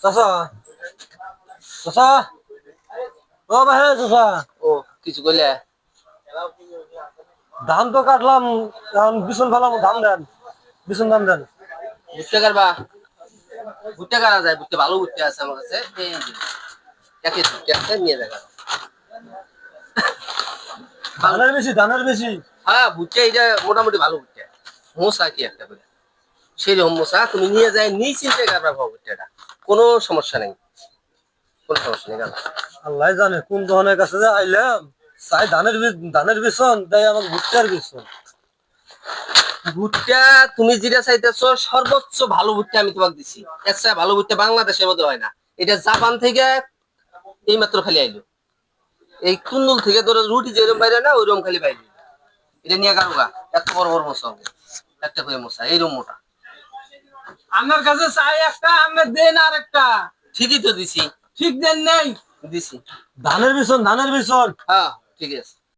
চাচা চাচা ও ভাই চাচা ও কিছু কইলে ধান তো কাটলাম এখন বিছন ফেলাম ধান দেন বিছন ধান দেন ভুট্টা কাটবা ভুট্টা কাটা যায় ভুট্টা ভালো ভুট্টা আছে আমার কাছে এই যে একে ভুট্টা আছে নিয়ে দেখা ধানের বেশি হ্যাঁ ভুট্টা এটা মোটামুটি ভালো ভুট্টা মোসা কি একটা করে সেই রকম মোসা তুমি নিয়ে যায় নিশ্চিন্তে কাটবা ভাও ভুট্টাটা কোনো সমস্যা নেই কোনো সমস্যা নেই কাটবা আল্লাহ জানে কোন দোকানের কাছে যে আইলাম চাই ধানের বিছন তাই আমার ভুট্টার বিছন ভুট্টা তুমি যেটা চাইতেছো সর্বোচ্চ ভালো ভুট্টা আমি তোমাকে দিছি এর চেয়ে ভালো ভুট্টা বাংলাদেশের মধ্যে হয় না এটা জাপান থেকে এই মাত্র খালি আইলো এই কুন্দুল থেকে ধরো রুটি যেরকম বাইরে না ওইরকম খালি বাইরে এটা নিয়ে কারুগা এত বড় বড় মশা হবে একটা করে মশা এইরকম মোটা আমার কাছে চাই একটা আপনি দেন আর একটা ঠিকই তো দিছি ঠিক দেন নাই দিছি ধানের বিছন হ্যাঁ ঠিক আছে